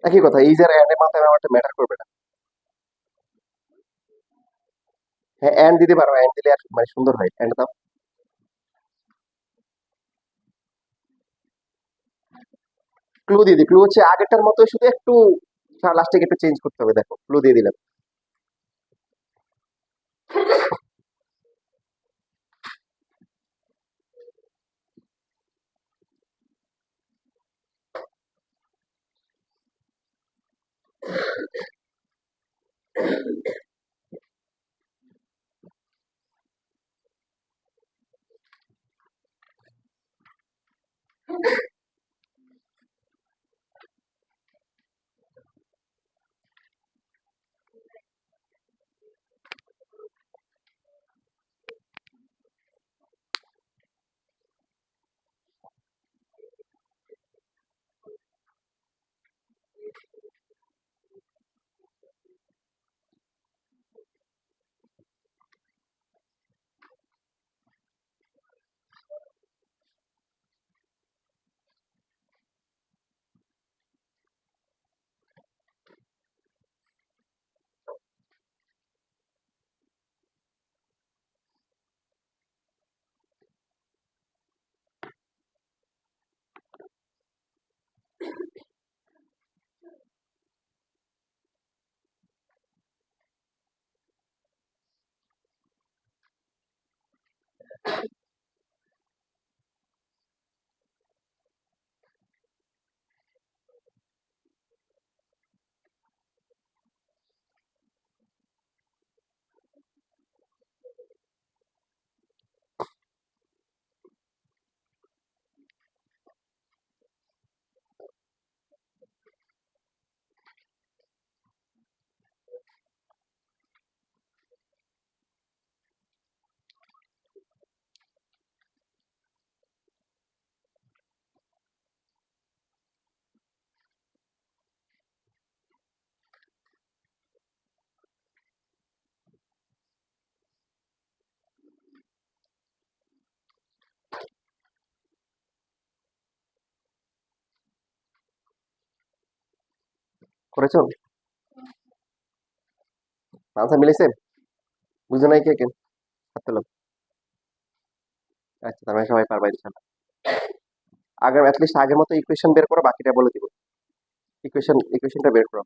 একই কথা, is R and এর মাথায় একটা ম্যাটার করবে না। হ্যাঁ, এন্ড দিতে পারো, এন্ড দিলে আর মানে সুন্দর হয়, এন্ড দাও। ক্লু দিয়ে দিই, ক্লু হচ্ছে আগেরটার মতো, শুধু একটু লাস্টে একটু চেঞ্জ করতে হবে, দেখো ক্লু দিয়ে দিলাম। করেছো? আনসার মিলেছে? বুঝে নাই কে কে? হাত তোলো। আচ্ছা, তার মানে সবাই পারবা ইনশাল্লাহ। আগের অ্যাটলিস্ট আগের মতো ইকুয়েশন বের করো, বাকিটা বলে দিব। ইকুয়েশনটা বের করো।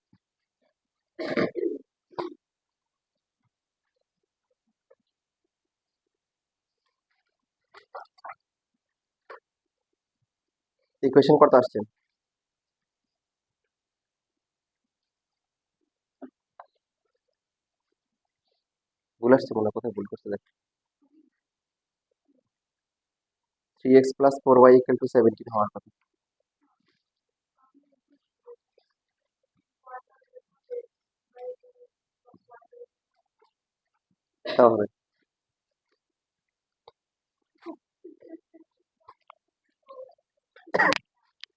ইকুয়েশন করতে আসছে? ভুল আসছে মনে হয়, কোথায় ভুল করছে দেখ। 3x plus 4y equal to 17 হওয়ার কথা। তাও হবে।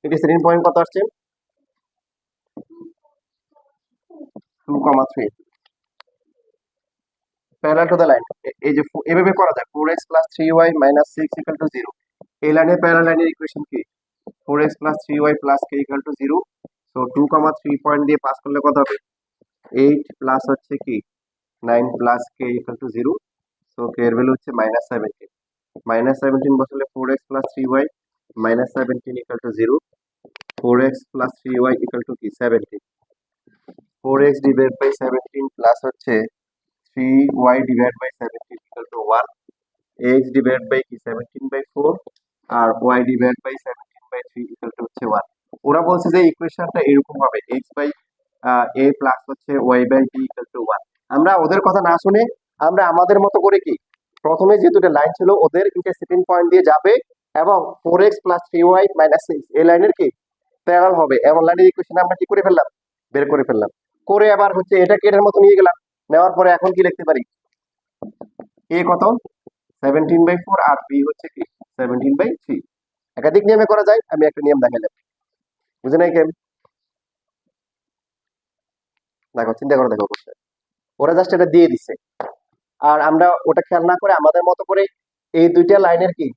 এটি সেকেন্ড পয়েন্ট কত আসছে? 2,3 প্যারালাল টু দ্য লাইন। এই যে এভাবে করা যায়, 4x plus 3y minus 6 equal to 0। এই লাইনে প্যারালাল লাইনের ইকুয়েশন কি? 4x plus 3y plus k equal to 0। So 2,3 point দিয়ে পাস করলে কত হবে? 8 প্লাস হচ্ছে কি 9 plus k equal to 0। So k এর ভ্যালু হচ্ছে -17। -17 বসালে 4x plus 3y -17 equal to 0। 4x plus 3y equal to কি 17। 4x ডিভাইড বাই 17 প্লাস হচ্ছে 3y divide by 17 equal to 1। x divide by কি 17 বাই 4, আর y divide by 17 by 3 equal to হচ্ছে 1। ওরা বলছে যে ইকুয়েশনটা এরকম হবে, x বাই a প্লাস হচ্ছে y by b equal to 1। আমরা ওদের কথা না শুনে আমরা আমাদের মতো করে কি, প্রথমে যে দুটো লাইন ছিল ওদের ইন্টারসেক্টিং পয়েন্ট দিয়ে যাবে, এবং 4x প্লাস 3y মাইনাস 6 এই লাইনের কি প্যারালাল হবে, এবং লাইনের ইকুয়েশন আমরা কি করে ফেললাম, বের করে ফেললাম। করে আবার হচ্ছে এটাকে এটার মতো নিয়ে গেলাম, নেওয়ার পরে এখন কি লিখতে পারি, a কত 17/4 আর b হচ্ছে কি 17/3। একাধিক নিয়মে করা যায়, আমি একটা নিয়ম দেখাইলাম। বুঝে নাই কেন? দেখো চিন্তা করে দেখো অবশ্যই, ওরা জাস্ট এটা দিয়ে দিচ্ছে, আর আমরা ওটা খেয়াল না করে আমাদের মতো করে এই দুইটা লাইনের কি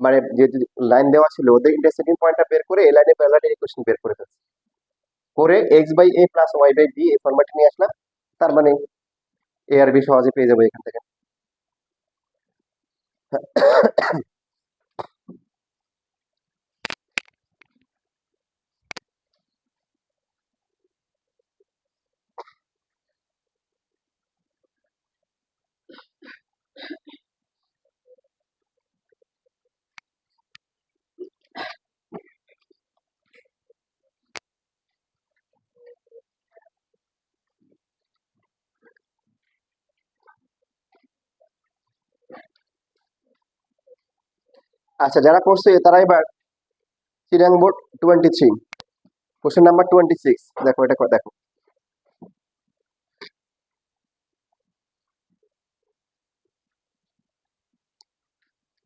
মানে যে লাইন দেওয়া ছিল ওদের ইন্টারসেক্টিং পয়েন্টটা বের করে এই লাইনে প্যারালাল ইকুয়েশন বের করে ফেলছে। করে x/a+y/b এই ফরম্যাটে নিয়ে আসলাম, তার মানে a আর b সহজে পেয়ে যাবো এখান থেকে। আচ্ছা, যারা করছে তারা এবার চিরাং বোর্ড 23, কোশ্চেন নাম্বার 26, দেখো এটা দেখো।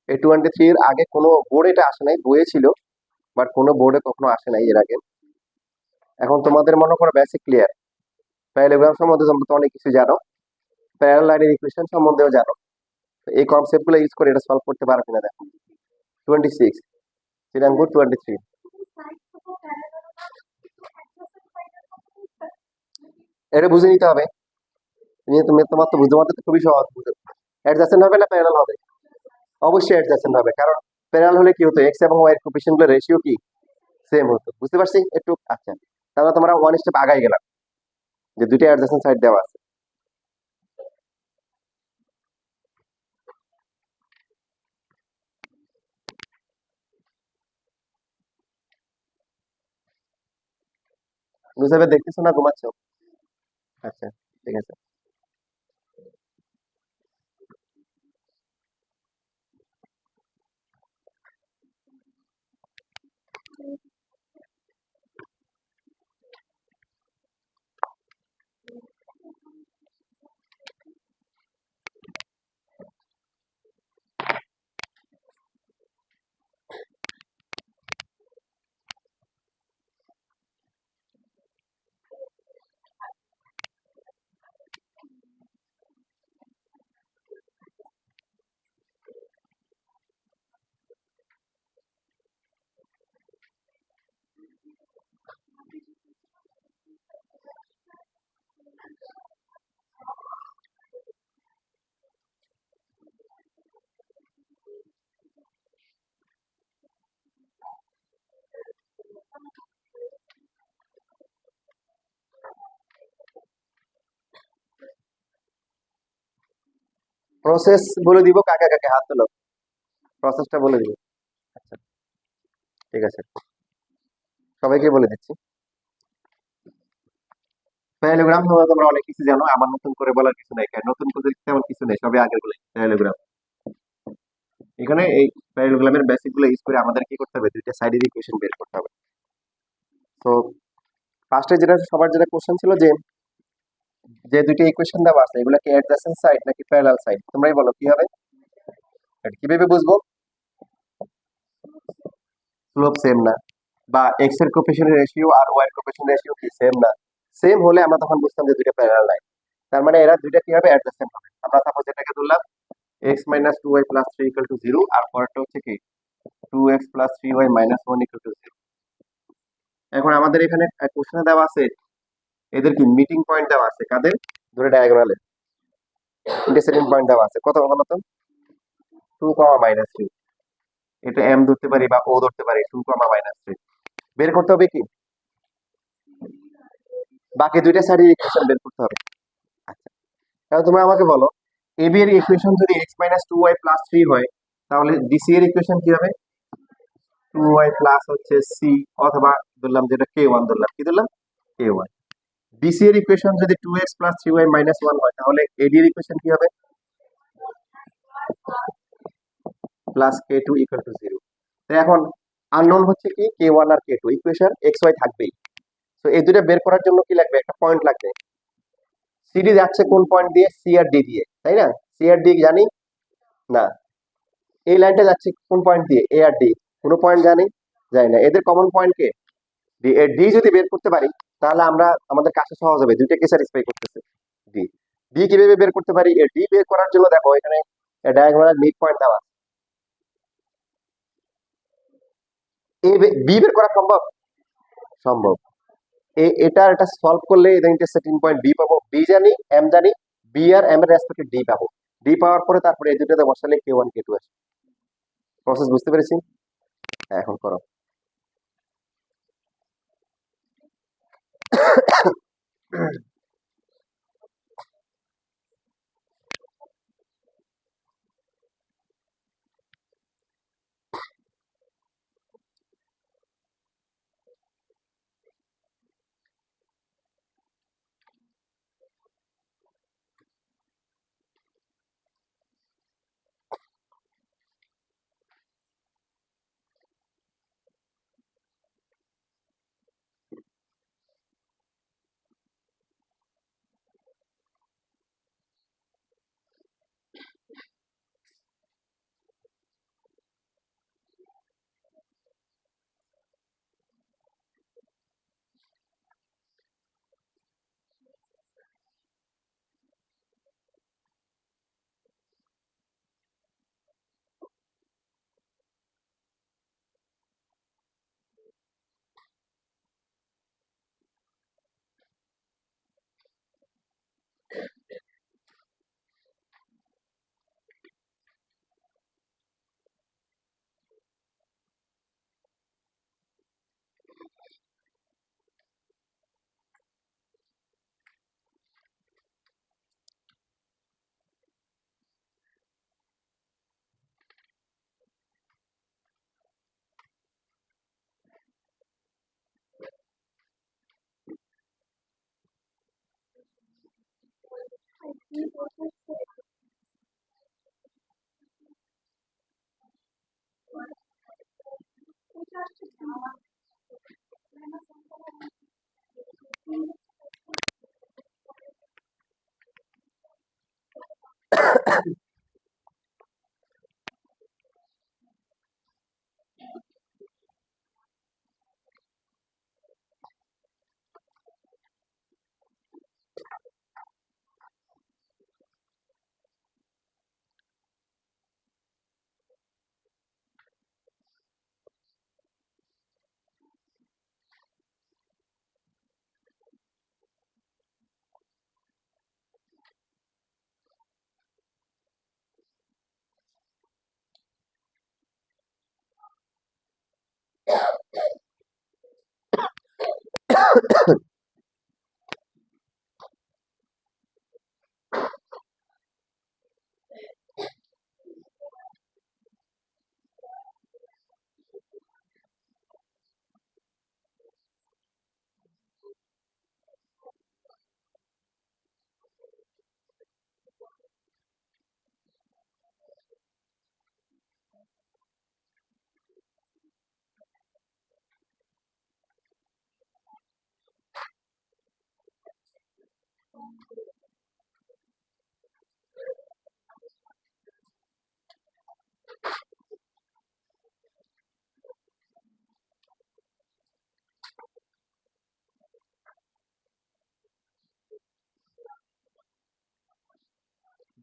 এই 23 এর আগে কোনো বোর্ডে এটা আসে নাই, বইয়ে ছিল, বাট কোনো বোর্ডে কখনো আসে নাই এর আগে। এখন তোমাদের মনে করো বেসিক ক্লিয়ার, প্যারালেলোগ্রাম সম্বন্ধে তোমরা তো অনেক কিছু জানো, প্যারালাল লাইনের ইকুয়েশন সম্বন্ধেও জানো। তো এই কনসেপ্ট গুলো ইউজ করে এটা সলভ করতে পারো কিনা দেখো। 26, চিরাং বোর্ড 23। এটা বুঝে নিতে হবে, তুমি তোমার তো বুঝতে পারতে তো খুবই সহজ, বুঝে অ্যাডজাসেন্ট হবে না প্যারালাল হবে? অবশ্যই অ্যাডজাসেন্ট হবে, কারণ প্যারালাল হলে কি হতো, এক্স এবং ওয়াই এর কোএফিসিয়েন্ট গুলো রেশিও কি সেম হতো, বুঝতে পারছি একটু? আচ্ছা, তাহলে তোমরা ওয়ান স্টেপ আগাই গেলাম, যে দুইটা অ্যাডজাসেন্ট সাইড দেওয়া আছে। বুঝতে দেখতেছো না, ঘুমাচ্ছ? আচ্ছা, ঠিক আছে। প্রসেস বলে দিব, কাকে কাকে হাত তোলো, প্রসেসটা বলে দিব। আচ্ছা, ঠিক আছে, সবাইকে বলে দিচ্ছি। প্যারালোগ্রাম তোমরা অনেক কিছু জানো, আমার নতুন করে বলার কিছু নাই, কারণ নতুন করে তেমন কিছু নেই, সবই আগের গুলোই প্যারালোগ্রাম। এখানে এই প্যারালোগ্রামের বেসিক গুলো ইউজ করে আমাদের কি করতে হবে, দুইটা সাইডের ইকুয়েশন বের করতে হবে। তো ফার্স্টে যেটা সবার যেটা কোশ্চেন ছিল, যে যে দুইটা ইকুয়েশন দেওয়া আছে এগুলা কি অ্যাডজাসেন্ট সাইড নাকি প্যারালাল সাইড, তোমরাই বলো কি হবে, এটা কিভাবে বুঝবো? স্লোপ সেম না, বা এক্স এর কোএফিসিয়েন্ট রেশিও আর ওয়াই এর কোএফিসিয়েন্ট রেশিও কি সেম না, সেম হলে আমরা তখন বুঝতাম যে দুইটা প্যারালাল লাইন। তার মানে এরা দুইটা কি হবে, অ্যাডজাসেন্ট হবে। আমরা সাপোজ এটাকে ধরলাম x - 2y + 3 = 0, আর পরেরটা হচ্ছে কি 2x + 3y - 1 = 0। এখন আমাদের এখানে কোশ্চেনে দেওয়া আছে এদের কি মিটিং পয়েন্ট দেওয়া আছে, কাদের? ধরে ডায়াগোনালে ইন্টারসেক্টিং পয়েন্ট দেওয়া আছে, কত বলো তো? 2, -3। এটা এম ধরতে পারি বা ও ধরতে পারি, 2, -3 বের করতে হবে কি, বাকি দুইটা সাইডের ইকুয়েশন বের করতে হবে। আচ্ছা, তাহলে তোমরা আমাকে বলো, এবি এর ইকুয়েশন যদি x - 2y + 3 হয়, তাহলে ডিসি এর ইকুয়েশন কি হবে? 2y প্লাস হচ্ছে সি, অথবা ধরলাম যেটা k1 ধরলাম, কি ধরলাম, k1। বিসি এর ইকুয়েশন যদি 2x + 3y - 1 হয়, তাহলে এডি এর ইকুয়েশন কি হবে? +k2 = 0। তো এখন আননোন হচ্ছে কি k1 আর k2, ইকুয়েশন xy থাকবেই। তো এই দুটো বের করার জন্য কি লাগবে, একটা পয়েন্ট লাগবে। সিডি যাচ্ছে কোন পয়েন্ট দিয়ে, সি আর ডি দিয়ে, তাই না? সি আর ডি জানি না, এই লাইনটা যাচ্ছে কোন পয়েন্ট দিয়ে, এ আর ডি, কোনো পয়েন্ট জানি জানি না, এদের কমন পয়েন্ট কে ডি। এর ডি যদি বের করতে পারি, তাহলে আমরা আমাদের কাছে সহজ হবে, দুইটাকে স্যাটিসফাই করতেছে ডি। ডি কিভাবে বের করতে পারি, এর ডি বের করার জন্য দেখো এখানে ডায়াগোনাল মিড পয়েন্ট দেওয়া, এ বি বের করা সম্ভব? সম্ভব। এটা সলভ করলে এটা ইন্টারসেক্টিং পয়েন্ট বি পাবো, বি জানি, এম জানি, বি আর এম এর রেসপেক্টে ডি পাবো। ডি পাওয়ার পরে তারপরে এই দুটোতে বসালে K1 K2 আসবে। প্রসেস বুঝতে পেরেছি? হ্যাঁ, এখন করো।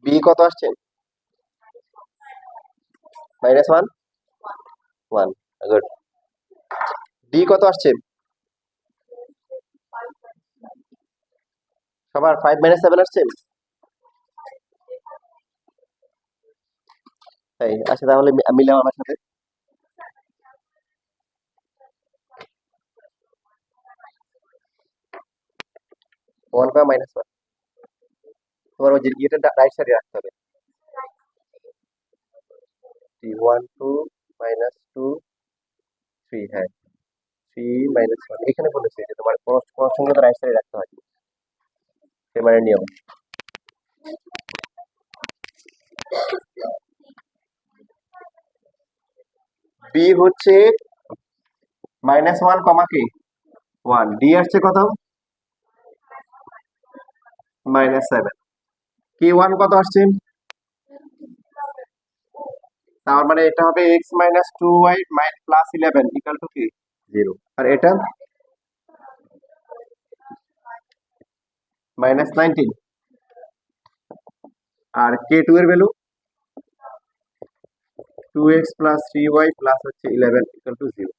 বি কত আসছে? -1, 1, গুড। ডি কত আসছে? সবার 5 - 7 আসছে? তাই আচ্ছা, তাহলে মিলাও আমার সাথে। 1 বা -1, তোমার ওই যে ইয়েটা রাইট সাইডে রাখতে হবে। 1 2 -2 3, হ্যাঁ 3 -1 এখানে বলেছে যে তোমার সঙ্গে রাইট সাইডে রাখতে হয়, এবারে নিয়ম। বি হচ্ছে -1, কি 1, ডি আসছে কত? -7। K1 কত আসছে? তার মানে এটা হবে x-2y +11 ইকুয়াল টু কি 0। আর এটা -19। আর K2 এর ভ্যালু 2x + 3y + হচ্ছে 11 ইকুয়াল টু 0।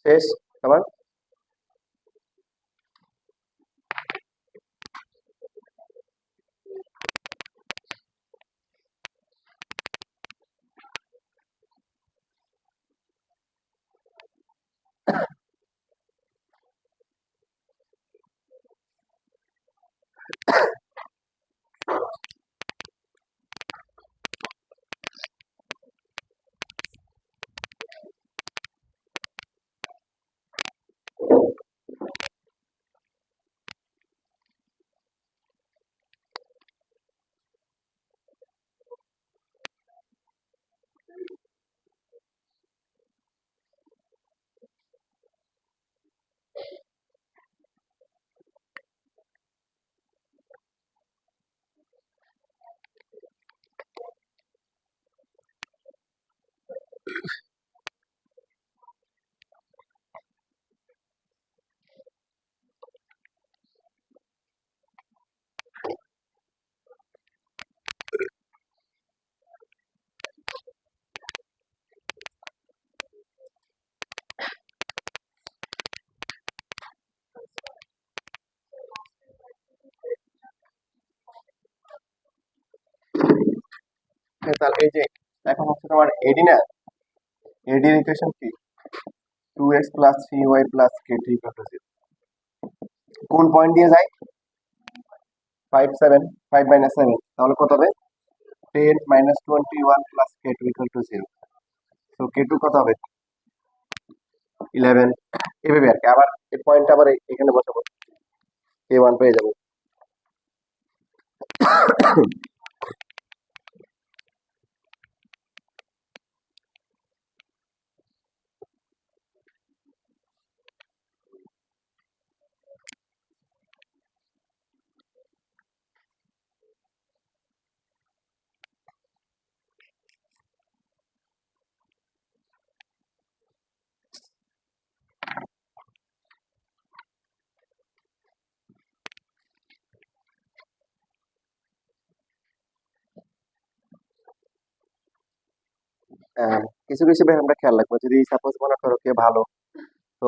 শেষ আবার। তাহলে এই যে এখন হচ্ছে তোমার এডি না, এডি এর ইকুয়েশন কি? 2x plus 3y plus k2 equal to 0। কোন পয়েন্ট দিয়ে যায়? 5 7, 5 মাইনাস 7, তাহলে কত হবে? 10 minus 21 plus k2 equal to 0। তো k2 কত হবে? 11। এভাবে আর কি, আবার এই পয়েন্ট আবার এখানে বসাবো, k1 পেয়ে যাবো। কিছু কিছু বিষয় আমরা খেয়াল রাখবো। যদি সাপোজ মনে করো কে ভালো, তো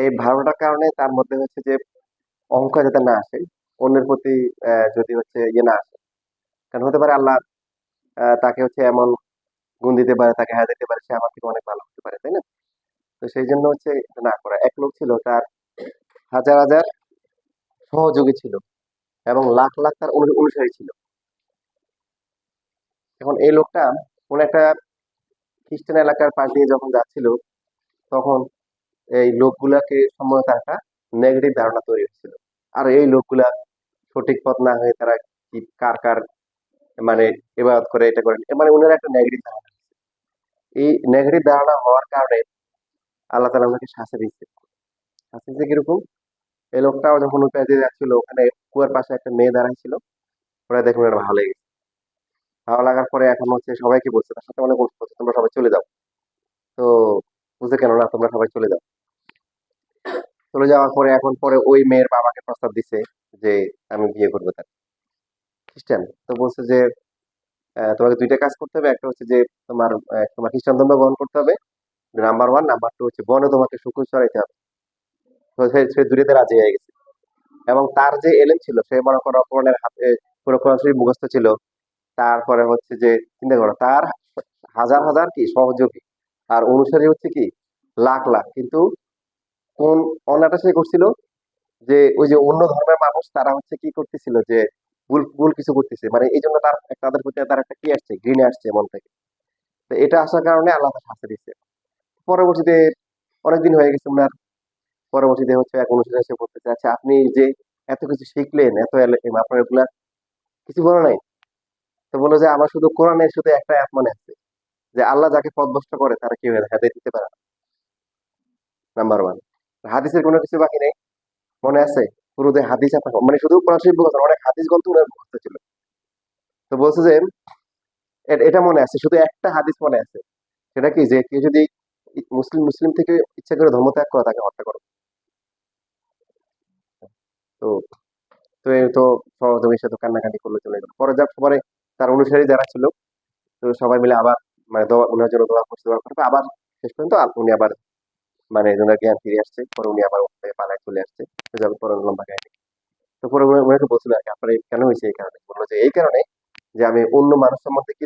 এই ভালোটার কারণে তার মধ্যে হচ্ছে যে অহংকার যাতে না আসে, অন্যের প্রতি যদি হচ্ছে ইয়ে না আসে। কারণ হতে পারে আল্লাহ তাকে হচ্ছে এমন গুণ দিতে পারে, তাকে হ্যাঁ দিতে পারে, সে আমার থেকে অনেক ভালো হতে পারে, তাই না? তো সেই জন্য হচ্ছে এটা না করা। এক লোক ছিল, তার হাজার হাজার সহযোগী ছিল এবং লাখ লাখ তার অনুসারী ছিল। এখন এই লোকটা কোন একটা খ্রিস্টান এলাকার পাশ দিয়ে যখন যাচ্ছিল, তখন এই লোকগুলাকে সম্বন্ধে তার একটা নেগেটিভ ধারণা তৈরি হয়েছিল। আর এই লোকগুলা সঠিক পথ না হয়ে তারা কি কার কার মানে ইবাদত করে, এটা করে, মানে ওনার একটা নেগেটিভ ধারণা। এই নেগেটিভ ধারণা হওয়ার কারণে আল্লাহ তাআলা ওনাকে শাস্তি দিচ্ছে। শাস্তি দিচ্ছে কিরকম? এই লোকটাও যখন ওই পাশ দিয়ে যাচ্ছিল, ওখানে কুয়ার পাশে একটা মেয়ে দাঁড়ায় ছিল। ওরা দেখুন ওর ভালো লেগেছে। ভালো লাগার পরে এখন হচ্ছে সবাইকে বলছে, তার সাথে অনেক বলছে তোমরা সবাই চলে যাও। তো বুঝতে কেন না, তোমরা সবাই চলে যাও। চলে যাওয়ার পরে এখন পরে ওই মেয়ের বাবাকে প্রস্তাব দিছে যে আমি বিয়ে করবো তার। খ্রিস্টান তো বলছে যে তোমাকে দুইটা কাজ করতে হবে। একটা হচ্ছে যে তোমার খ্রিস্টান ধর্ম গ্রহণ করতে হবে, নাম্বার ওয়ান। নাম্বার টু হচ্ছে বনে তোমাকে শুকুর চড়াইতে হবে। তো সে দুইটাতে রাজি হয়ে গেছে। এবং তার যে এলেম ছিল, সে মনে করো কোরআনের হাতে পুরো কোরআন শরীফ মুখস্থ ছিল। তারপরে হচ্ছে যে চিন্তা করো, তার হাজার হাজার কি সহযোগী আর অনুসারী হচ্ছে কি লাখ লাখ। কিন্তু কোন অন্যটা সে করছিল যে ওই যে অন্য ধর্মের মানুষ তারা হচ্ছে কি করতেছিল যে ভুল ভুল কিছু করতেছে, মানে এই জন্য তার তাদের প্রতি তার একটা কি আসছে, ঘৃণা আসছে মন থেকে। তো এটা আসার কারণে আল্লাহ তার শাস্তি দিচ্ছে। পরবর্তীতে অনেকদিন হয়ে গেছে ওনার, পরবর্তীতে হচ্ছে এক অনুসারী এসে বলতেছে, আচ্ছা আপনি যে এত কিছু শিখলেন, এত আপনার এগুলা কিছু বলে নাই? তো বললো যে আমার শুধু কোরআনের শুধু একটা আয়াত মনে আছে, যে আল্লাহ যাকে পথভ্রষ্ট করে তারা কেউ হেদায়েত দিতে পারে না। Number one. হাদিসের কোনো কিছু বাকি নেই, মনে আছে? পুরো যে হাদিস আপনার মানে শুধু কোরআন শরীফ মুখস্থ না, অনেক হাদিস গ্রন্থ উনার মুখস্থ ছিল। তো বলছে যে এটা মনে আছে, শুধু একটা হাদিস মনে আছে। সেটা কি, যে কেউ যদি মুসলিম মুসলিম থেকে ইচ্ছা করে ধর্ম ত্যাগ করে তাকে হত্যা করো। তো তো এই তো সহজমির সাথে কান্নাকাটি করলে চলে গেল। পরে পরে তার অনুসারী যারা ছিল, তো সবাই মিলে আবার মানে দোয়া ওনার জন্য দোয়া করছে, দোয়া করতে আবার শেষ পর্যন্ত উনি আবার মানে ওনার জ্ঞান ফিরে আসছে, পরে উনি আবার ওখান থেকে পালায় চলে আসছে। তো যাবে পরে লম্বা কাহিনী। তো পরে ওনাকে বলছিল আর কি, আপনার কেন হয়েছে, এই কারণে বললো যে এই কারণে যে আমি অন্য মানুষ সম্বন্ধে কি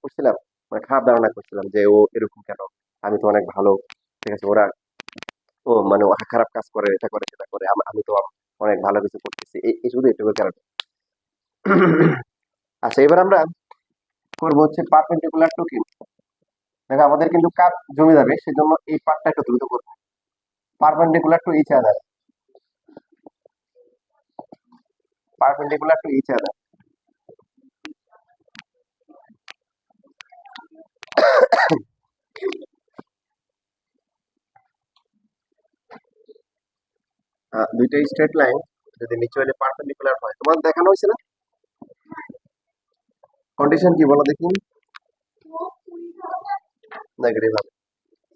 করছিলাম, মানে খারাপ ধারণা করছিলাম যে ও এরকম কেন, আমি তো অনেক ভালো, ঠিক আছে, ওরা ও মানে ও খারাপ কাজ করে, এটা করে সেটা করে, আমি তো অনেক ভালো কিছু করতেছি, এই শুধু এটুকুর কারণে। আচ্ছা, এবার আমরা করবো হচ্ছে পারপেন্ডিকুলার টু কি। দেখো আমাদের কিন্তু কাজ জমে যাবে, সেজন্য এই পার্টটা একটু দ্রুত করবো। Perpendicular to each other, perpendicular to each other. দুইটা স্ট্রেট লাইন যদি মিউচুয়ালি পারপেন্ডিকুলার হয়, তোমার দেখানো হয়েছে না? কন্ডিশন কি বলো দেখি। নেগেটিভ হবে।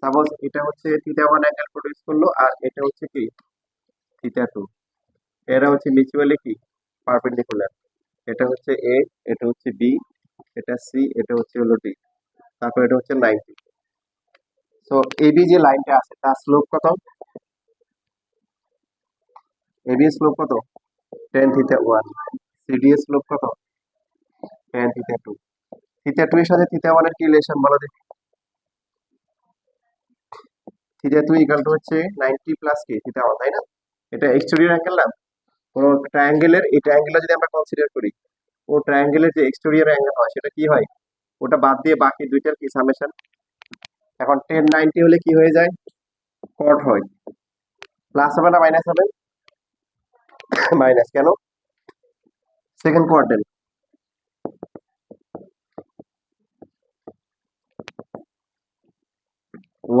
সাপোজ এটা হচ্ছে থিটা ওয়ান অ্যাঙ্গেল প্রডিউস করলো, আর এটা হচ্ছে কি থিটা টু। এরা হচ্ছে মিউচুয়ালি কি পারপেন্ডিকুলার। এটা হচ্ছে এ, এটা হচ্ছে বি, এটা সি, এটা হচ্ছে হলো ডি, তারপর এটা হচ্ছে 90। তো এবি যে লাইনটা আছে তার স্লোপ কত? এবি এর স্লোপ কত? Tan theta one. সিডি এর স্লোপ কত? Tan theta two. Theta two এর সাথে থিটা ওয়ান এর কি রিলেশন বলো দেখি। থিটা টু ইকাল টু হচ্ছে 90 প্লাস কি থিটা ওয়ান, তাই না? এটা এক্সটেরিয়র অ্যাঙ্গেল না? কোন ট্রায়াঙ্গেলের, এই ট্রায়াঙ্গেল যদি আমরা কনসিডার করি, ও ট্রায়াঙ্গেলের যে এক্সটেরিয়র অ্যাঙ্গেল হয় সেটা কি হয়, ওটা বাদ দিয়ে বাকি দুইটার কি সামেশন। এখন 1090 হলে কি হয়ে যায়, কট হয়। প্লাস হবে না মাইনাস হবে? মাইনাস কেন? সেকেন্ড কোয়ার্টেল।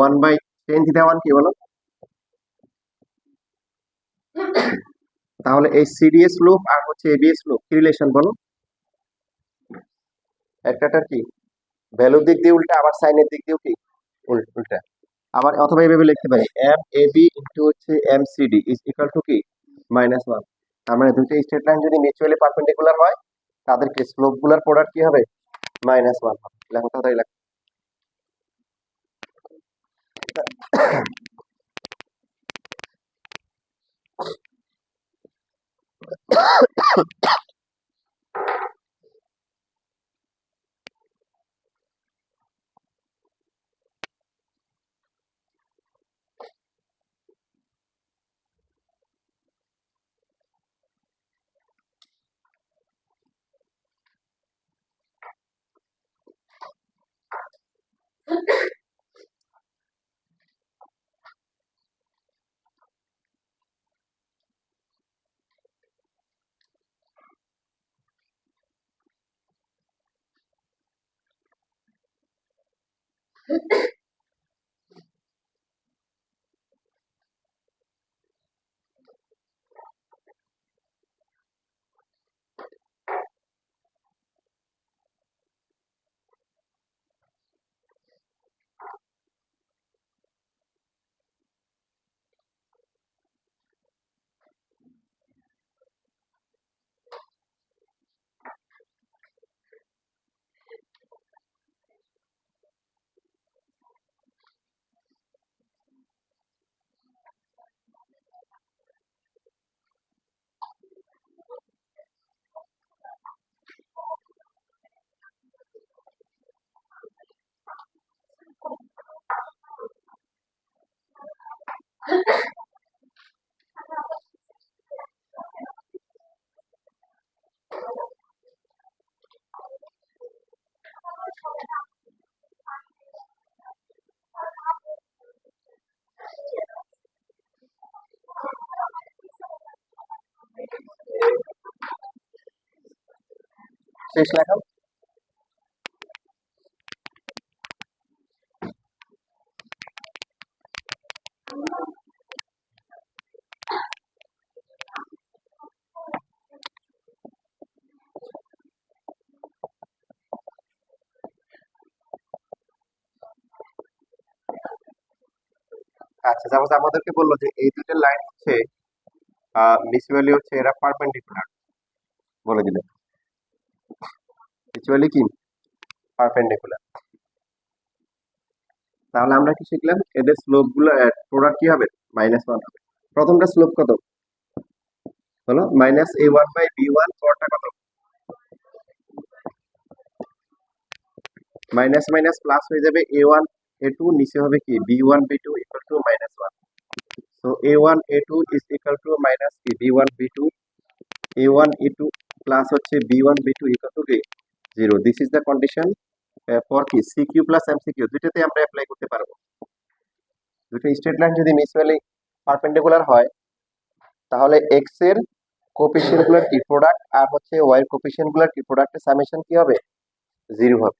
1/10 থিটা ওয়ান কি বলো? তাহলে এই সিডিএস স্লোপ আর হচ্ছে এবিএস স্লোপ কি রিলেশন বলো? একটাটার কি ভ্যালুর দিক দিয়ে উল্টা, আবার সাইনের দিক দিয়েও কি উল্টা। আবার অথবা এইভাবে লিখতে পারি এম এ বি ইন্টু হচ্ছে M CD is equal to কি -1। তার মানে দুটো স্ট্রেট লাইন যদি মিউচুয়ালি পারপেন্ডিকুলার হয়, তাদেরকে স্লোপ গুলার প্রোডাক্ট কি হবে, -1 হবে। লেখো তাড়াতাড়ি লেখো। শেষ লেখো। আচ্ছা, যেমন আমাদেরকে বললো যে এই দুটো লাইন হচ্ছে মিউচুয়ালি হচ্ছে এরা পারপেন্ডিকুলার বলে দিলে, মিউচুয়ালি কি পারপেন্ডিকুলার। তাহলে আমরা কি শিখলাম, এদের স্লোপ গুলো প্রোডাক্ট কি হবে, -1 হবে। প্রথমটা স্লোপ কত হলো, -a1/b1, পরটা কত, মাইনাস মাইনাস প্লাস হয়ে যাবে a1 a2, নিচে হবে কি b1 b2 equal to -1। So a1 a2 is equal two minus কি b1 b2, a1 a2 plus হচ্ছে b1 b2 ইকুয়াল টু কি 0। This is the condition for কি সিকিউ প্লাস এমসিকিউ, দুইটাতে আমরা অ্যাপ্লাই করতে পারবো। দুটো স্ট্রেট লাইন যদি মিউচুয়ালি পারপেন্ডিকুলার হয়, তাহলে এক্স এর কোএফিসিয়েন্ট গুলোর কি প্রোডাক্ট আর হচ্ছে ওয়াই এর কোএফিসিয়েন্ট গুলোর কি প্রোডাক্টের সামেশন কি হবে, 0 হবে।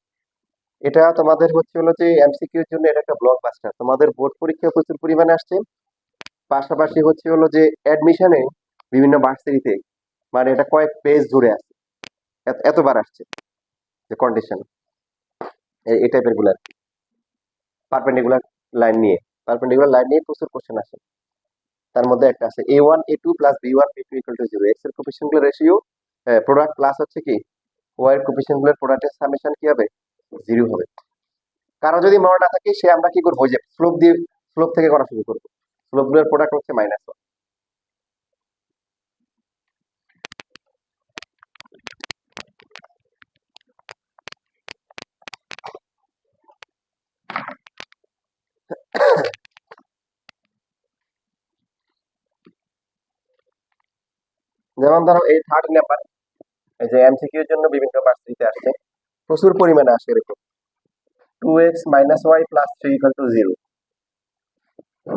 এটা তোমাদের হচ্ছে হলো যে এমসিকিউ এর জন্য এটা একটা ব্লকবাস্টার, তোমাদের বোর্ড পরীক্ষা প্রচুর পরিমাণে আসছে। পাশাপাশি হচ্ছে হলো যে অ্যাডমিশনে বিভিন্ন ভার্সিটিতে মানে এটা কয়েক পেজ ধরে আছে, এতবার আসছে যে কন্ডিশন এই টাইপের গুলা পারপেন্ডিকুলার লাইন নিয়ে, পারপেন্ডিকুলার লাইন নিয়ে প্রচুর কোশ্চেন আসে। তার মধ্যে একটা আছে a1 a2 plus b1 b2 equal to 0, x এর কোএফিসিয়েন্ট গুলোর রেশিও প্রোডাক্ট প্লাস হচ্ছে কি ওয়াই এর কোএফিসিয়েন্ট গুলোর প্রোডাক্টের সামেশন কি হবে, 0 হবে। কারো যদি মনে না থাকে সে আমরা কি করবো, ওই যে স্লোপ দিয়ে, স্লোপ থেকে করা শুরু করবো। স্লোপ গুলোর প্রোডাক্ট হচ্ছে -1। যেমন ধরো এই থার্ড নাম্বার, এই যে এমসিকিউ এর জন্য বিভিন্ন ভার্সিটিতে আসছে, প্রচুর পরিমাণে আসে এরকম 2x - y + 3 = 0।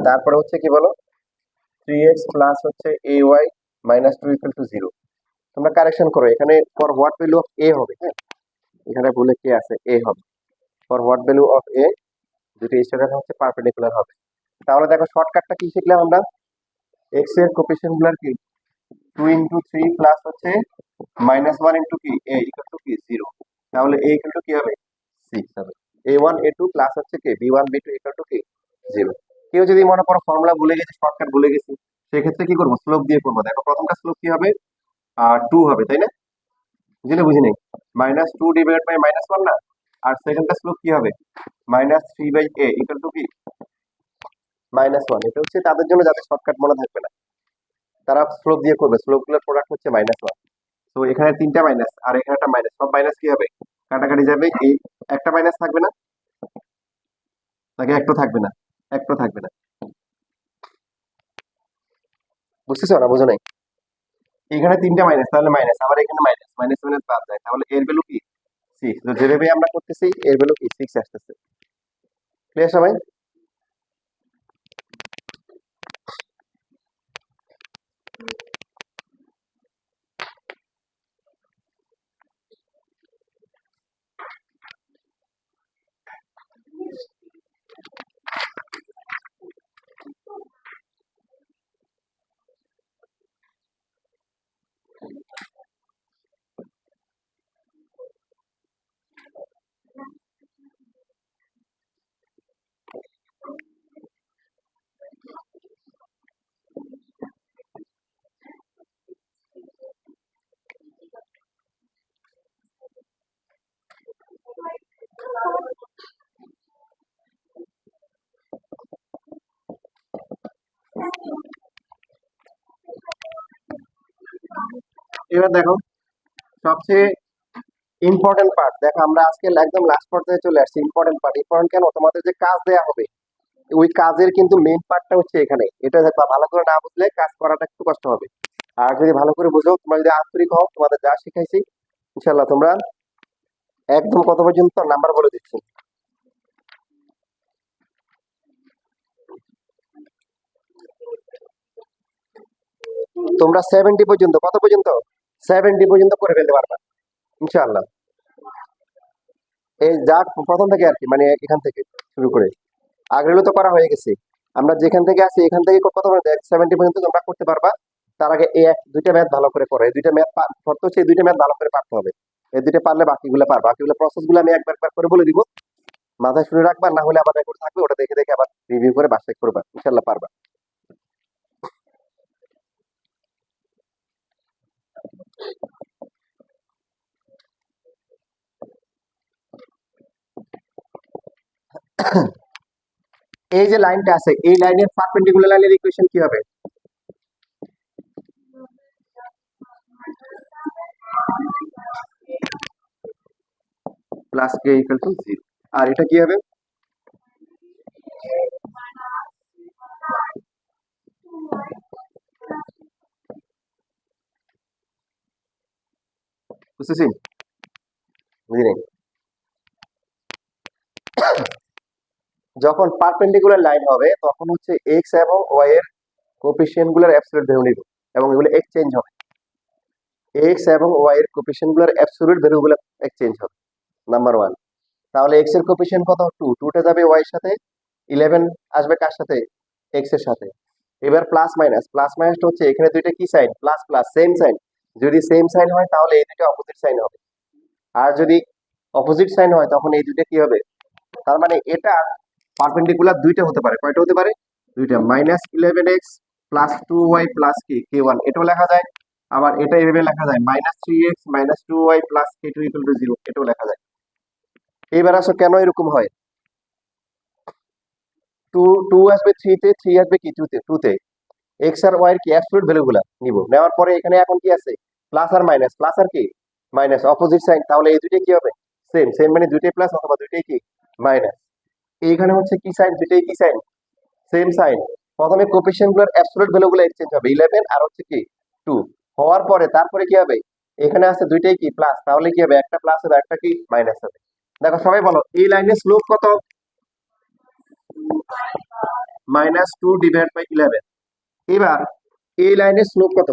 তারপরে হচ্ছে কি বলো 3x প্লাস হচ্ছে ay - 2 = 0। তোমরা কারেকশন করো, এখানে for what value of a হবে, হ্যাঁ এখানে ভুলে কি আছে, a হবে। For what value of a, দুটো স্ট্রেট হচ্ছে পারপেন্ডিকুলার হবে। তাহলে দেখো শর্টকাটটা কি শিখলাম আমরা, x এর কোএফিসিয়েন্ট গুলার কি 2 × 3 প্লাস হচ্ছে -1 × কি a ইকুয়াল টু কি 0। তাহলে a ইকুয়াল টু কি হবে 6 হবে। a1 a2 প্লাস হচ্ছে কি b1 b2 ইকুয়াল টু কি 0। কেউ যদি মনে করো ফর্মুলা ভুলে গেছে, শর্টকাট ভুলে গেছি, সেক্ষেত্রে কি করবো, স্লোপ দিয়ে করবো। দেখো প্রথমটা স্লোপ কি হবে, 2 হবে, তাই না, বুঝলে বুঝি নেই, -2 ডিভাইডেড বাই -1 না। আর সেকেন্ডটা স্লোপ কি হবে, -3/a ইকুয়াল টু কি -1। এটা হচ্ছে তাদের জন্য যাদের শর্টকাট মনে থাকবে না, তারা স্লোপ দিয়ে করবে। স্লোপ গুলোর প্রোডাক্ট হচ্ছে -1। তো এখানে তিনটা মাইনাস আর এখানে একটা মাইনাস, সব মাইনাস কি হবে, কাটাকাটি যাবে। এই একটা মাইনাস থাকবে না, নাকি একটা থাকবে না, একটা থাকবে না, বুঝতেছো না, বুঝো নাই। এখানে তিনটা মাইনাস, তাহলে মাইনাস, আবার এখানে মাইনাস, মাইনাস মাইনাস বাদ যায়, তাহলে এর ভ্যালু কি 6। তো যেভাবে আমরা করতেছি এর ভ্যালু কি 6 আসতেছে। ক্লিয়ার সবাই? এবার দেখো সবচেয়ে ইম্পর্টেন্ট পার্ট, দেখো আমরা আজকে একদম লাস্ট পর্যায়ে চলে আসছি। ইম্পর্টেন্ট পার্ট, ইম্পর্টেন্ট কেন, তোমাদের যে কাজ দেয়া হবে ওই কাজের কিন্তু মেইন পার্টটা হচ্ছে এখানে। এটা ভালো করে না বুঝলে কাজ করাটা একটু কষ্ট হবে। আর যদি ভালো করে বুঝো, তোমরা যদি আন্তরিক হও, তোমাদের যা শিখাইছি ইনশাল্লাহ তোমরা একদম কত পর্যন্ত নাম্বার বলে দিচ্ছি। তোমরা 70 পর্যন্ত, কত পর্যন্ত, 70 পর্যন্ত করে ফেলতে পারবা ইনশাআল্লাহ। এই যা প্রথম থেকে আর কি, মানে এখান থেকে শুরু করে আগেরগুলো তো করা হয়ে গেছে। আমরা যেখান থেকে আছি এখান থেকে কত পর্যন্ত 70 পর্যন্ত তোমরা করতে পারবা। তার আগে এই দুইটা ম্যাথ ভালো করে করো, এই দুইটা ম্যাথ শর্ত হচ্ছে এই দুইটা ম্যাথ ভালো করে পারতে হবে। এই দুইটা পারলে বাকিগুলো পারবা। বাকিগুলো প্রসেস গুলো আমি একবার একবার করে বলে দিব, মাথায় শুনে রাখবা, না হলে আবার রেকর্ড থাকবে, ওটা দেখে দেখে আবার রিভিউ করে বাসায় করবা, ইনশাল্লাহ পারবা। এই যে লাইনটা আছে এই লাইনের পারপেন্ডিকুলার লাইনের ইকুয়েশন কি হবে? Plus K equal to 0। আর এটা কি হবে? বুঝতেছি? বুঝি নাই। যখন পারপেন্ডিকুলার লাইন হবে তখন হচ্ছে এক্স এবং ওয়াই এর কোএফিসিয়েন্ট গুলোর অ্যাবসলিউট ভ্যালু নিব এবং এগুলো এক্সচেঞ্জ হবে। এক্স এবং ওয়াই এর কোএফিসিয়েন্ট গুলোর অ্যাবসলিউট ভ্যালু গুলো এক্সচেঞ্জ হবে। নাম্বার 1। তাহলে এক্স এর কোএফিসিয়েন্ট কত? 2, 2টা যাবে ওয়াই এর সাথে, 11 আসবে কার সাথে? এক্স এর সাথে। এবার প্লাস মাইনাস, প্লাস মাইনাসটা হচ্ছে এখানে দুইটা কি sign? Plus plus, same sign. যদি সেম সাইন হয় তাহলে এই দুইটা অপোজিট সাইন হবে, আর যদি অপোজিট সাইন হয় তখন এই দুইটা কি হবে? তার মানে এটা পারপেন্ডিকুলার দুইটা হতে পারে। কয়টা হতে পারে? দুইটা। -11x plus 2y plus k1 এটাও লেখা যায়। আবার এটা এভাবে লেখা যায় -3x minus 2y plus k2 equal to 0 এটাও লেখা যায়। এবার আসো কেন এরকম হয়? 2 আসবে 3 তে, 3 আসবে কি 2 তে। এক্স আর ওয়াই এর কি অ্যাবসলিউট ভ্যালু গুলা নিব, নেওয়ার পরে এখানে এখন কি আছে? প্লাস আর মাইনাস, প্লাস আর কি মাইনাস, অপোজিট সাইন। তাহলে এই দুইটাই কি হবে? সেম। সেম মানে দুইটাই প্লাস অথবা দুইটাই কি মাইনাস। এইখানে হচ্ছে কি সাইন? দুইটাই কি সাইন? Same sign. প্রথমে কোএফিসিয়েন্ট গুলোর অ্যাবসলিউট ভ্যালু গুলো এক্সচেঞ্জ হবে, 11 আর হচ্ছে কি 2 হওয়ার পরে তারপরে কি হবে? এখানে আছে দুইটাই কি প্লাস, তাহলে কি হবে? একটা প্লাস হবে একটা কি মাইনাস হবে। দেখো সবাই বলো এই লাইনের স্লোপ কত? -2 / 11। এবার এই লাইনের স্লোপ কত?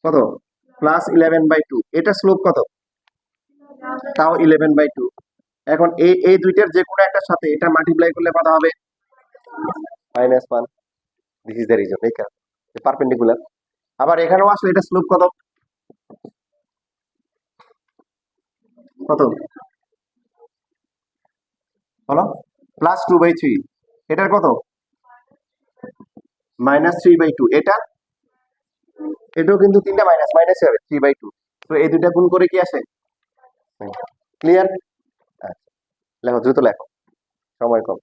কত? +11/2। এটা স্লোপ কত? তাও 11/2। এখন এই এই দুইটার যে কোনো একটার সাথে এটা মাল্টিপ্লাই করলে কত হবে? -1। দিস ইজ দ্য রিজন, এই কারণে পারপেন্ডিকুলার। আবার এখানেও আসলে এটা স্লোপ কত? কত বলো? +2/3। এটার কত? -3/2। এটা এটাও কিন্তু তিনটা মাইনাস মাইনাস হবে, 3/2। তো এই দুইটা গুণ করে কি আসে? ক্লিয়ার? আচ্ছা, লেখো, দ্রুত লেখো, সময় কম।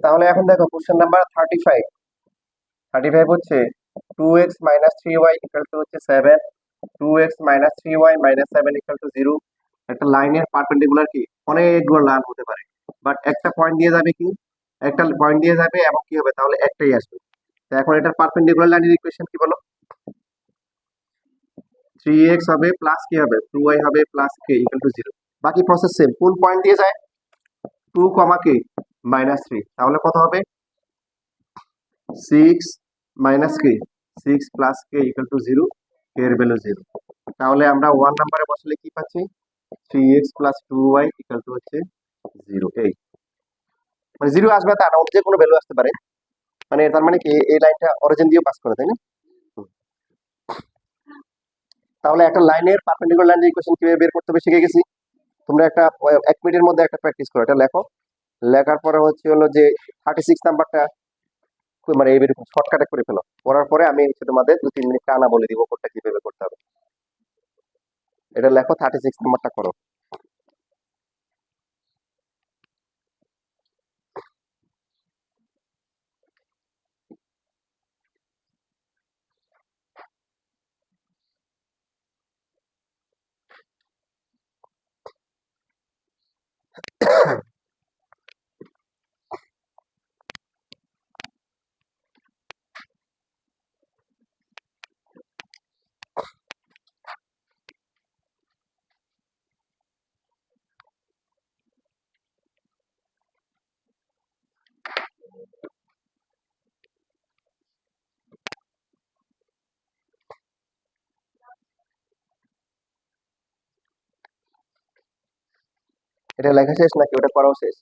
তাহলে এখন দেখো কোশ্চেন নাম্বার 35। 35 হচ্ছে 2x - 3y ইকুয়াল টু হচ্ছে 7, 2x - 3y - 7 ইকুয়াল টু 0। একটা লাইনের পারপেন্ডিকুলার কি অনেকগুলো লাইন হতে পারে, বাট একটা পয়েন্ট দিয়ে যাবে কি, একটা পয়েন্ট দিয়ে যাবে এবং কি হবে? তাহলে একটাই আসবে। তো এখন এটার পারপেন্ডিকুলার লাইনের ইকুয়েশন কি বলো? 3x হবে প্লাস কি হবে? 2y হবে প্লাস k ইকুয়াল টু 0। বাকি প্রসেস সেম। কোন পয়েন্ট দিয়ে যায়? 2, k -3। তাহলে কত হবে? 6 minus K 6 plus K equal to 0, কে এর ভ্যালু 0। তাহলে আমরা 1 নম্বরে বসালে কি পাচ্ছি? 3x plus 2y equal to হচ্ছে 0। এই মানে 0 আসবে তা না, যে কোনো ভ্যালু আসতে পারে। মানে তার মানে কি এই লাইনটা অরিজিন দিয়েও পাস করে, তাই না? হুম। তাহলে একটা লাইনের পারপেন্ডিকুলার লাইনের ইকুয়েশন কিভাবে বের করতে হবে শিখে গেছি। তোমরা একটা 1 মিনিটের মধ্যে একটা প্র্যাকটিস করো, এটা লেখো। লেখার পরে হচ্ছে হলো যে 36 নাম্বারটা মানে এইরকম শর্টকাটে করে ফেলো। করার পরে আমি হচ্ছে তোমাদের 2-3 মিনিট টানা বলে দিব কোডটা কিভাবে করতে হবে। এটা লেখো, 36 নাম্বারটা করো। এটা লেখা শেষ নাকি ওটা করাও শেষ?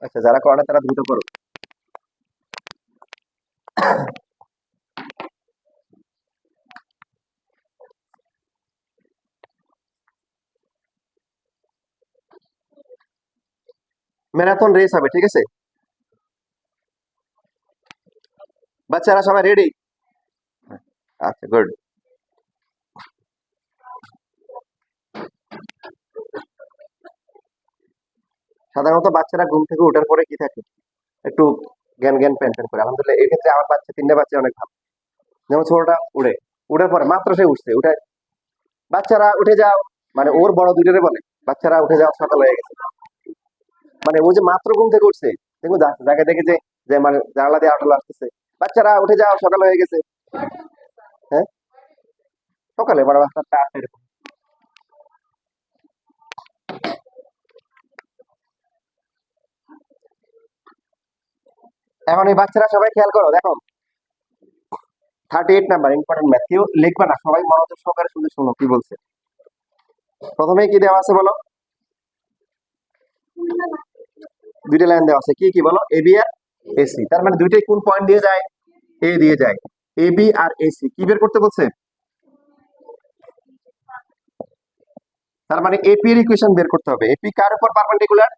আচ্ছা, যারা করে না তারা দ্রুত করো। ম্যারাথন রেস হবে, ঠিক আছে? বাচ্চারা সবাই রেডি? আচ্ছা, গুড। সাধারণত বাচ্চারা ঘুম থেকে ওঠার পরে কি থাকে, একটু জ্ঞান জ্ঞান প্যান প্যান করে। আলহামদুলিল্লাহ এই ক্ষেত্রে আমার বাচ্চা, তিনটা বাচ্চা অনেক ভালো। যেমন ছোটটা উঠে, উঠার পরে মাত্র সে উঠছে, উঠে বাচ্চারা উঠে যাও, মানে ওর বড় দুইটারে বলে বাচ্চারা উঠে যাও, সকাল হয়ে গেছে। মানে ও যে মাত্র ঘুম থেকে উঠছে, দেখুন জায়গা দেখে যে যে মানে জানালা দিয়ে আটলো আসতেছে, বাচ্চারা উঠে যাও, সকাল হয়ে গেছে। হ্যাঁ, সকালে বড় বাচ্চাটা 8টা এরকম। এখন এই বাচ্চারা সবাই খেয়াল করো, দেখো 38 নাম্বার ইম্পর্টেন্ট ম্যাথ। কেউ লিখবা না, সবাই মনোযোগ সহকারে শুনে শুনো কি বলছে। প্রথমে কি দেওয়া আছে বলো? দুইটা লাইন দেওয়া আছে, কি কি বলো? এবি আর এসি। তার মানে দুইটাই কোন পয়েন্ট দিয়ে যায়? এ দিয়ে যায়। এবি আর এসি কি বের করতে বলছে? তার মানে এপি এর ইকুয়েশন বের করতে হবে। এপি কার উপর পারপেন্ডিকুলার?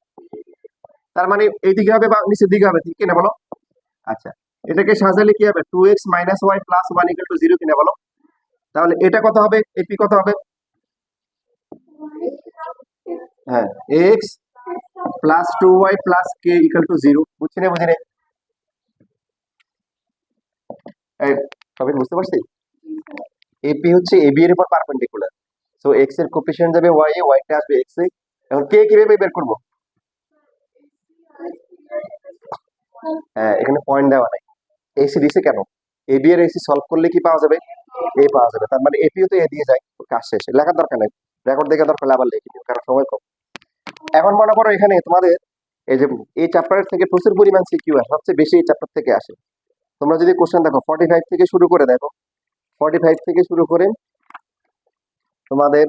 তার মানে এইদিকে হবে বা নিচের দিকে হবে, ঠিক কিনা বলো? আচ্ছা, এটাকে সাজালে কি হবে? 2x minus Y plus 1 equal to 0 কিনা বলো? তাহলে এটা কত হবে? এপি কত হবে? হ্যাঁ, x plus 2y plus K equal to 0। বুঝছি না, বুঝি না? এই, সবাই বুঝতে পারছি? এপি হচ্ছে এবি এর উপর পারপেন্ডিকুলার। সো এক্স এর কোফিশিয়েন্ট যাবে ওয়াই এ, ওয়াই টা আসবে এক্স এ। এখন কে কিভাবে বের করবো? হ্যাঁ, এখানে পয়েন্ট দেওয়া নাই। এসি দিছে কেন? এবি এর এসি সলভ করলে কি পাওয়া যাবে? এ পাওয়া যাবে। তার মানে এপিও তো এ দিয়ে যায়, কাজ শেষ। লেখার দরকার নাই, রেকর্ড দেখে দরকার হলে আবার লিখে দিও, কারণ সময় কম। এখন মনে করো এখানে তোমাদের এই যে এই চ্যাপ্টারের থেকে প্রচুর পরিমাণ সিকিউ আসে, সবচেয়ে বেশি এই চ্যাপ্টার থেকে আসে। তোমরা যদি কোশ্চেন দেখো 45 থেকে শুরু করে দেখো, 45 থেকে শুরু করে তোমাদের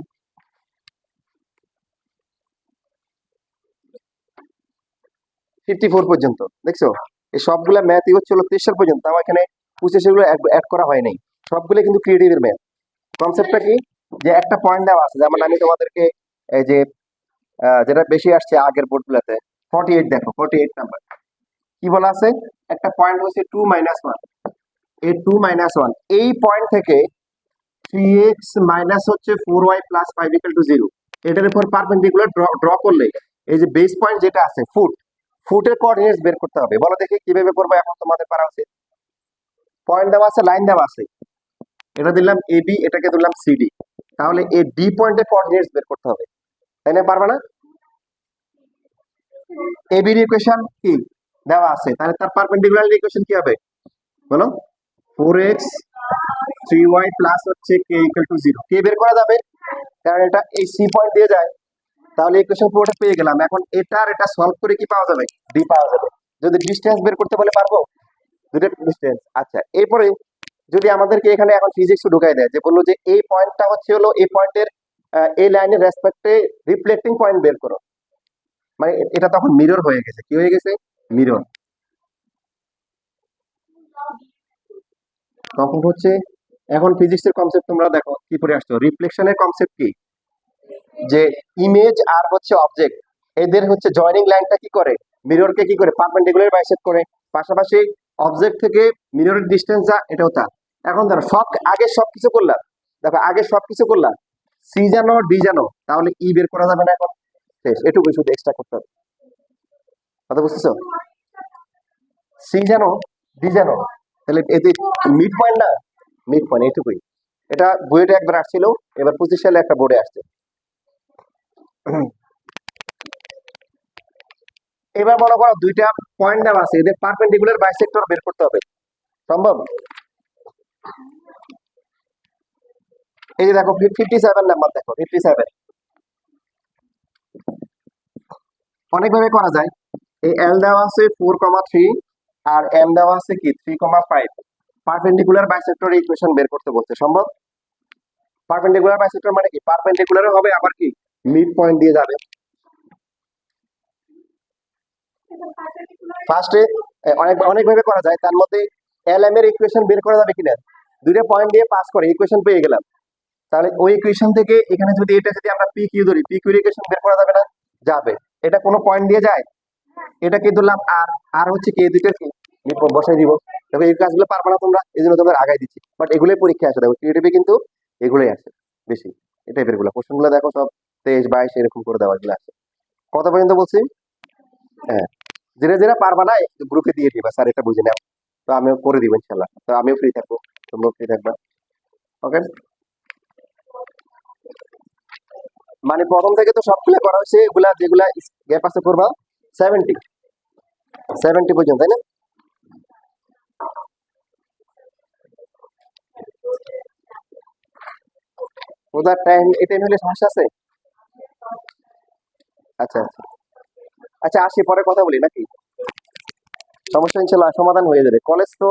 54 পর্যন্ত দেখছো, এই সবগুলা ম্যাথই হচ্ছে 30 সাল পর্যন্ত। আমার এখানে 25 গুলো অ্যাড করা হয় নাই, সবগুলো কিন্তু ক্রিয়েটিভের ম্যাথ। কনসেপ্টটা কি? যে একটা পয়েন্ট দেওয়া আছে, যেমন আমি তোমাদেরকে এই যে যেটা বেশি আসছে আগের বোর্ডগুলোতে, 48 দেখো, 48 নাম্বার কি বলা আছে? একটা পয়েন্ট হচ্ছে 2 - 1, এই 2 - 1 এই পয়েন্ট থেকে 3x মাইনাস হচ্ছে 4y প্লাস 5 ইকুয়াল টু 0, এটার উপর পারপেন্ডিকুলার ড্র করলে এই যে বেস পয়েন্ট যেটা আছে ফুটের কোঅর্ডিনেটস বের করতে হবে। বলো দেখি কিভাবে করবো? এখন তোমাদের পারা উচিত। পয়েন্ট দেওয়া আছে, লাইন দেওয়া আছে, এটা দিলাম এবি, এটাকে দিলাম সিডি। তাহলে এই ডি পয়েন্টের কোঅর্ডিনেটস বের করতে হবে, তাই না? পারবে না? এবির ইকুয়েশন কি দেওয়া আছে, তাহলে তার পারপেন্ডিকুলার ইকুয়েশন কি হবে বলো? 4x 3y প্লাস হচ্ছে কে ইকুয়াল টু 0। কে বের করা যাবে, কারণ এটা এই সি পয়েন্ট দিয়ে যায়। তাহলে ইকুয়েশন পুরোটা পেয়ে গেলাম। এখন এটা সলভ করে কি পাওয়া যাবে? ডি পাওয়া যাবে। যদি ডিসটেন্স বের করতে বলে পারবো, দুটো ডিসটেন্স। আচ্ছা, এরপরে যদি আমাদেরকে এখানে এখন ফিজিক্স ঢুকাই দেয়, যে বললো যে এই পয়েন্টটা হচ্ছে হলো এই পয়েন্টের এই লাইনের রেসপেক্টে রিফ্লেক্টিং পয়েন্ট বের করো, মানে এটা তখন মিরর হয়ে গেছে। কি হয়ে গেছে? মিরর। তখন হচ্ছে এখন ফিজিক্সের কনসেপ্ট তোমরা দেখো কি করে আসছো। রিফ্লেকশনের কনসেপ্ট কি? যে ইমেজ আর হচ্ছে অবজেক্ট, এদের হচ্ছে জয়েনিং লাইনটা কি করে? মিররকে কি করে? পারপেন্ডিকুলার বাইসেক্ট করে। পাশাপাশি অবজেক্ট থেকে মিররের ডিসটেন্স যা, এটাও তা। এখন ধরো আগে সবকিছু করলাম, দেখো আগে সবকিছু করলাম, সি জানো ডি জানো, তাহলে ই বের করা যাবে না। এখন শেষ, এটুকুই শুধু এক্সট্রা করতে হবে। কথা বুঝতেছো? সি জানো ডি জানো, তাহলে এতে মিড পয়েন্ট না, মিড পয়েন্ট এটুকুই। এটা বইটা একবার আসছিল, এবার 25 সালে একটা বোর্ডে আসছে। এবার মনে করো দুইটা পয়েন্ট দেওয়া আছে, এদের পারপেন্ডিকুলার বাইসেক্টর বের করতে হবে, সম্ভব? এই যে দেখো 57 নাম্বার, দেখো 57 অনেকভাবে করা যায়। এই এল দেওয়া আছে 4,3 আর এম দেওয়া আছে কি 3,5। পারপেন্ডিকুলার বাইসেক্টর ইকুয়েশন বের করতে বলছে, সম্ভব? পারপেন্ডিকুলার বাইসেক্টর মানে কি? পারপেন্ডিকুলারও হবে, আবার কি মিড পয়েন্ট দিয়ে যাবে। ফার্স্টে অনেক অনেকভাবে করা যায়, তার মধ্যে এলএম এর ইকুয়েশন বের করা যাবে কিনা, দুইটা পয়েন্ট দিয়ে পাস করে ইকুয়েশন পেয়ে গেলাম, তাহলে ওই ইকুয়েশন থেকে এখানে যদি এটা যদি আমরা পি কিউ ধরি, পি কিউ ইকুয়েশন বের করা যাবে না? যাবে। এটা কোনো পয়েন্ট দিয়ে যায়? এটা কি ধরলাম আর, আর হচ্ছে কি এই দুইটার কি বসাই দিব। দেখো এই কাজগুলো পারবে না তোমরা, এই জন্য তোমরা আগাই দিচ্ছি, বাট এগুলোই পরীক্ষা আসে, দেখো ক্রিয়েটিভে কিন্তু এগুলোই আসে বেশি, এই টাইপের গুলো কোশ্চেন গুলো দেখো সব 23, 22 এরকম করে দেওয়া গুলো আছে। কত পর্যন্ত বলছি? হ্যাঁ, যেটা যেটা পারবা না গ্রুপে দিয়ে দিবা, স্যার এটা বুঝে নাও, তো আমিও করে দিব ইনশাল্লাহ, তো আমিও ফ্রি থাকবো, তোমরাও ফ্রি থাকবা। ওকে, মানে প্রথম থেকে তো সবগুলো করা হয়েছে, এগুলা যেগুলা গ্যাপ আছে করবা 70, 70 পর্যন্ত, তাই না? ওদের টাইম, এই টাইম হলে সমস্যা আছে? আচ্ছা আচ্ছা আচ্ছা, আসি পরে কথা বলি নাকি? সমস্যা ইনশাল্লাহ সমাধান হয়ে যাবে। কলেজ তো